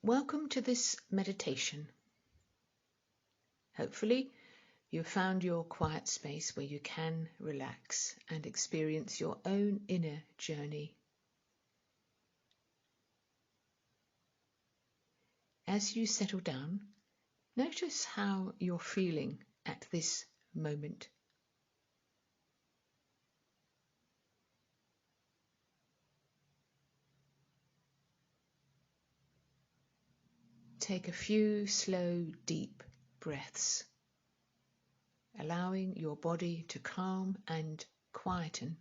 Welcome to this meditation. Hopefully, you've found your quiet space where you can relax and experience your own inner journey. As you settle down, notice how you're feeling at this moment. Take a few slow, deep breaths, allowing your body to calm and quieten.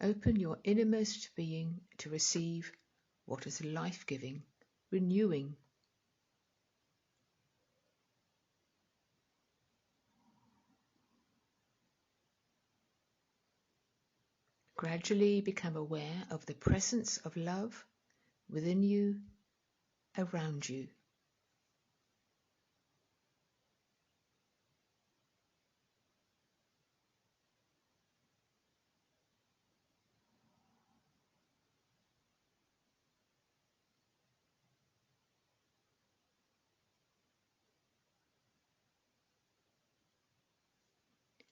Open your innermost being to receive what is life-giving, renewing. Gradually become aware of the presence of love within you, around you.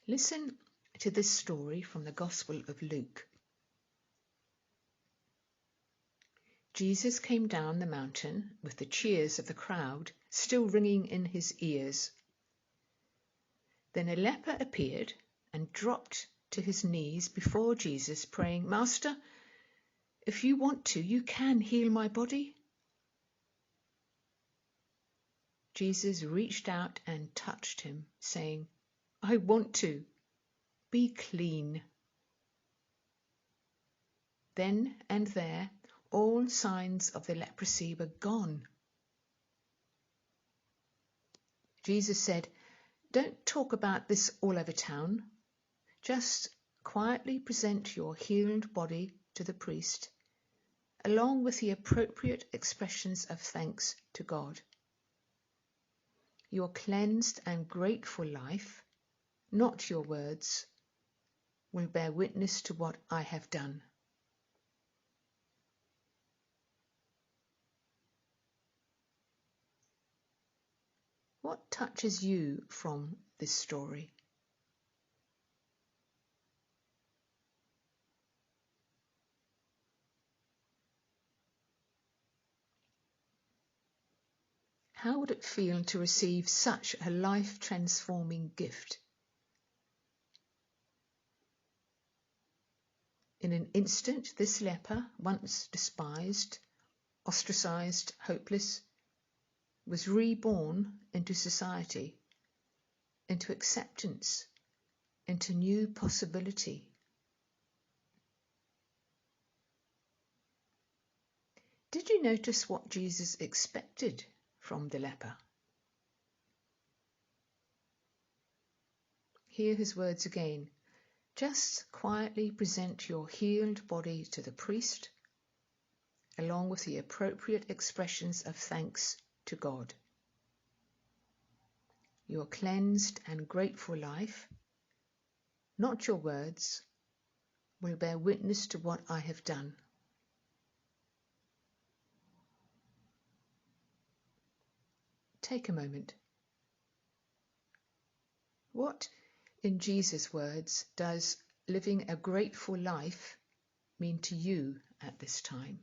Listen to this story from the Gospel of Luke. Jesus came down the mountain with the cheers of the crowd still ringing in his ears. Then a leper appeared and dropped to his knees before Jesus, praying, "Master, if you want to, you can heal my body." Jesus reached out and touched him, saying, "I want to. Be clean." Then and there, all signs of the leprosy were gone. Jesus said, "Don't talk about this all over town. Just quietly present your healed body to the priest, along with the appropriate expressions of thanks to God. Your cleansed and grateful life, not your words, will bear witness to what I have done." What touches you from this story? How would it feel to receive such a life-transforming gift? In an instant, this leper, once despised, ostracized, hopeless, was reborn into society, into acceptance, into new possibility. Did you notice what Jesus expected from the leper? Hear his words again. Just quietly present your healed body to the priest, along with the appropriate expressions of thanks to God. Your cleansed and grateful life, not your words, will bear witness to what I have done. Take a moment. What, in Jesus' words, does living a grateful life mean to you at this time?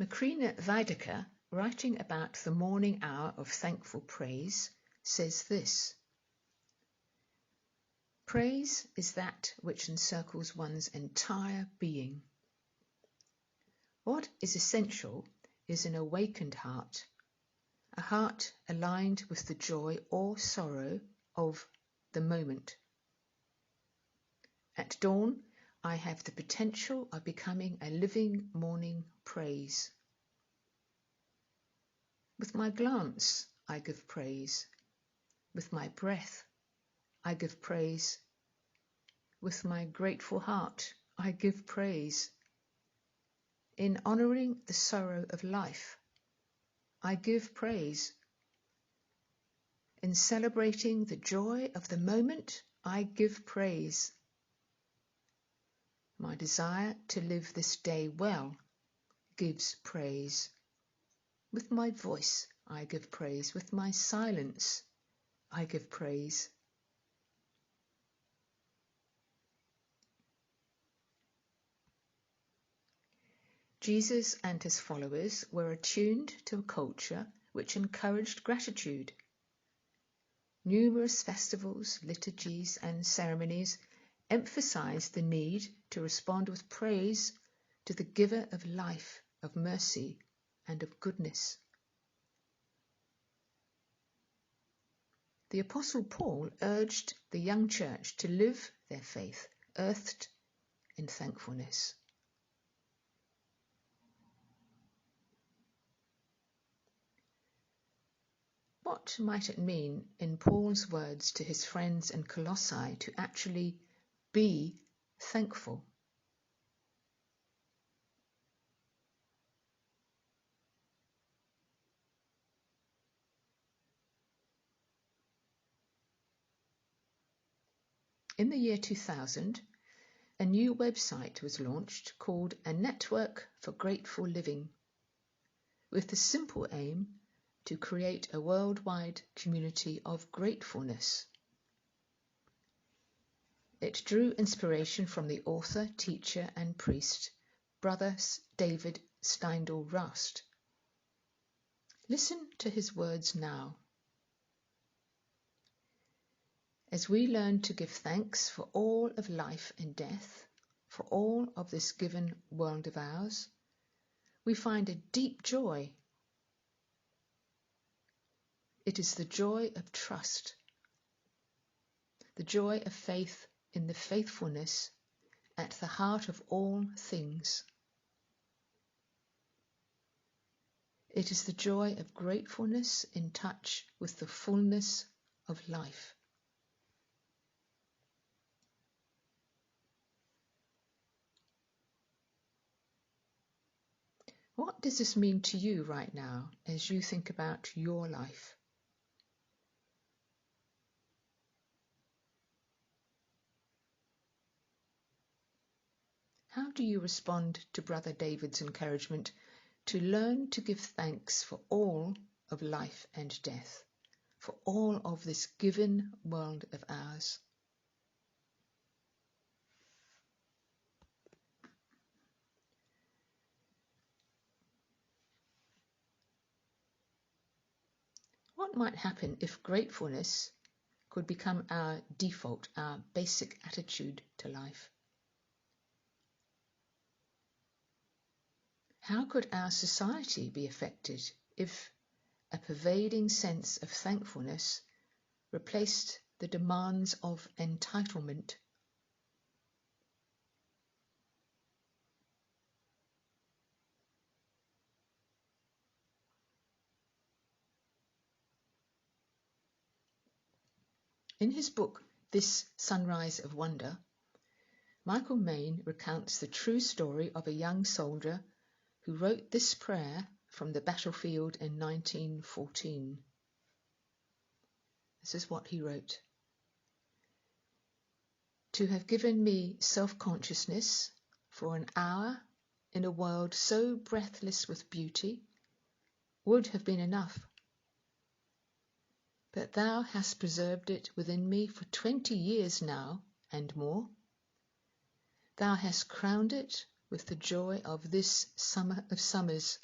Macrina Vaidecker, writing about the morning hour of thankful praise, says this: "Praise is that which encircles one's entire being. What is essential is an awakened heart, a heart aligned with the joy or sorrow of the moment. At dawn, I have the potential of becoming a living morning praise. With my glance, I give praise. With my breath, I give praise. With my grateful heart, I give praise. In honouring the sorrow of life, I give praise. In celebrating the joy of the moment, I give praise. My desire to live this day well gives praise. With my voice, I give praise. With my silence, I give praise. Jesus and his followers were attuned to a culture which encouraged gratitude. Numerous festivals, liturgies, and ceremonies emphasized the need to respond with praise to the giver of life, of mercy, and of goodness. The Apostle Paul urged the young church to live their faith earthed in thankfulness. What might it mean in Paul's words to his friends in Colossae to actually be thankful? In the year 2000, a new website was launched called A Network for Grateful Living, with the simple aim to create a worldwide community of gratefulness. It drew inspiration from the author, teacher, and priest, Brother David Steindl-Rast. Listen to his words now. As we learn to give thanks for all of life and death, for all of this given world of ours, we find a deep joy. It is the joy of trust, the joy of faith in the faithfulness at the heart of all things. It is the joy of gratefulness in touch with the fullness of life. What does this mean to you right now as you think about your life? How do you respond to Brother David's encouragement to learn to give thanks for all of life and death, for all of this given world of ours? What might happen if gratefulness could become our default, our basic attitude to life? How could our society be affected if a pervading sense of thankfulness replaced the demands of entitlement? In his book, This Sunrise of Wonder, Michael Main recounts the true story of a young soldier who wrote this prayer from the battlefield in 1914. This is what he wrote. To have given me self-consciousness for an hour in a world so breathless with beauty would have been enough. But thou hast preserved it within me for 20 years now and more. Thou hast crowned it with the joy of this summer of summers.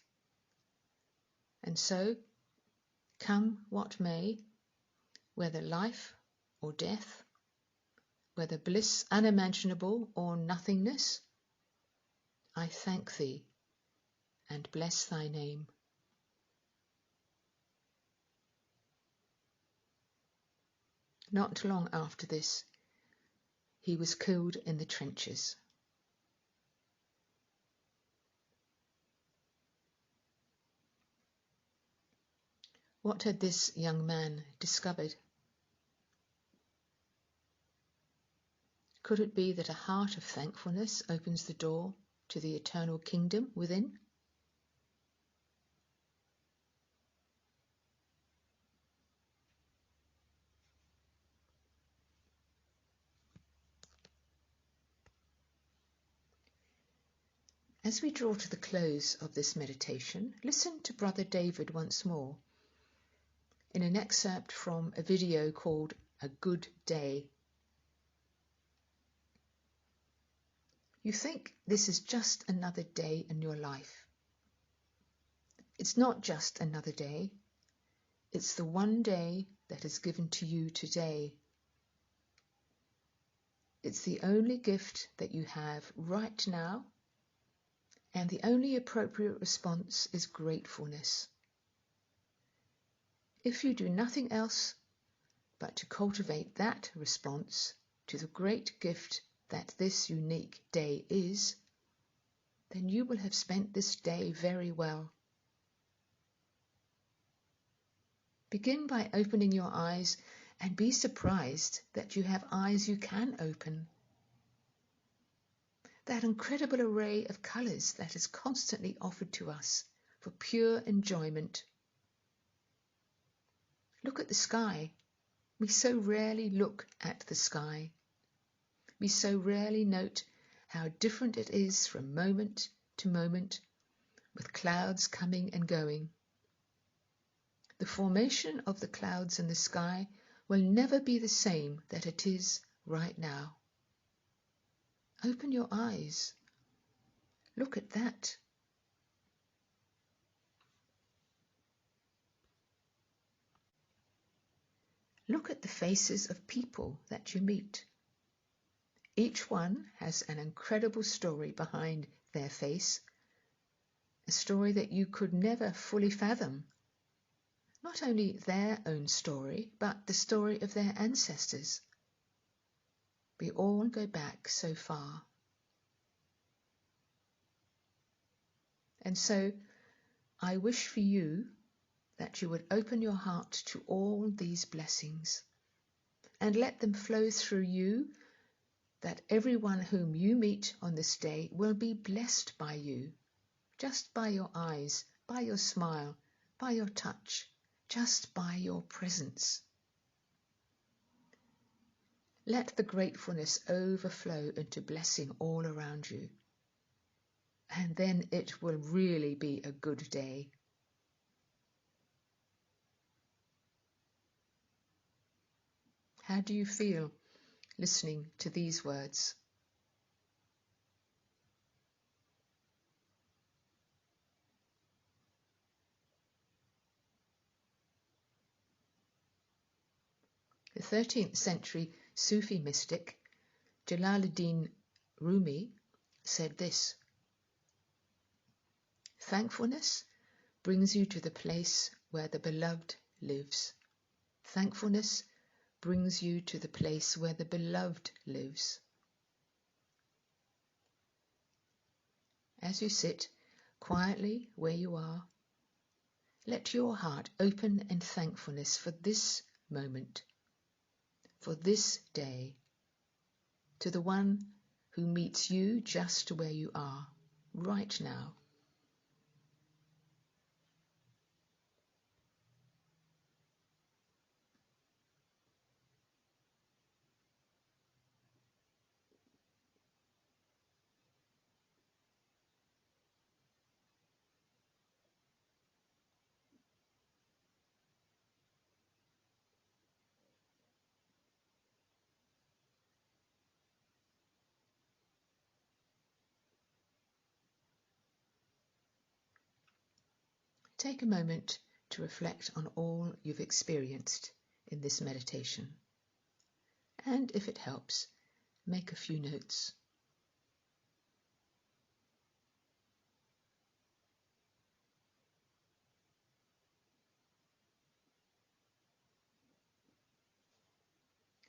And so, come what may, whether life or death, whether bliss unimaginable or nothingness, I thank thee and bless thy name. Not long after this, he was killed in the trenches. What had this young man discovered? Could it be that a heart of thankfulness opens the door to the eternal kingdom within? As we draw to the close of this meditation, listen to Brother David once more in an excerpt from a video called A Good Day. You think this is just another day in your life. It's not just another day. It's the one day that is given to you today. It's the only gift that you have right now, and the only appropriate response is gratefulness. If you do nothing else but to cultivate that response to the great gift that this unique day is, then you will have spent this day very well. Begin by opening your eyes and be surprised that you have eyes you can open. That incredible array of colours that is constantly offered to us for pure enjoyment. Look at the sky. We so rarely look at the sky. We so rarely note how different it is from moment to moment, with clouds coming and going. The formation of the clouds in the sky will never be the same that it is right now. Open your eyes. Look at that. Look at the faces of people that you meet. Each one has an incredible story behind their face, a story that you could never fully fathom. Not only their own story, but the story of their ancestors. We all go back so far. And so I wish for you that you would open your heart to all these blessings and let them flow through you, that everyone whom you meet on this day will be blessed by you, just by your eyes, by your smile, by your touch, just by your presence. Let the gratefulness overflow into blessing all around you, and then it will really be a good day. How do you feel listening to these words? The 13th century Sufi mystic Jalaluddin Rumi said this: "Thankfulness brings you to the place where the beloved lives. Thankfulness brings you to the place where the beloved lives." As you sit quietly where you are, let your heart open in thankfulness for this moment, for this day, to the one who meets you just where you are, right now. Take a moment to reflect on all you've experienced in this meditation. And if it helps, make a few notes.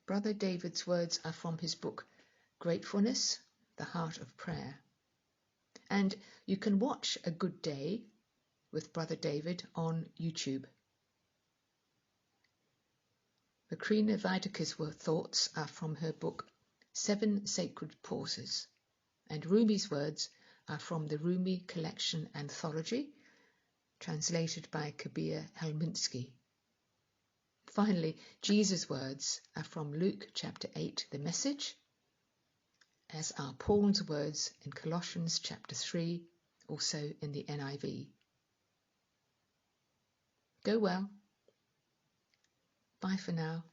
Brother David's words are from his book, Gratefulness, the Heart of Prayer. And you can watch A Good Day with Brother David on YouTube. Macrina Wiederke's thoughts are from her book 7 Sacred Pauses, and Rumi's words are from the Rumi Collection Anthology, translated by Kabir Helminski. Finally, Jesus' words are from Luke chapter 8, the Message, as are Paul's words in Colossians chapter 3, also in the NIV. Go well. Bye for now.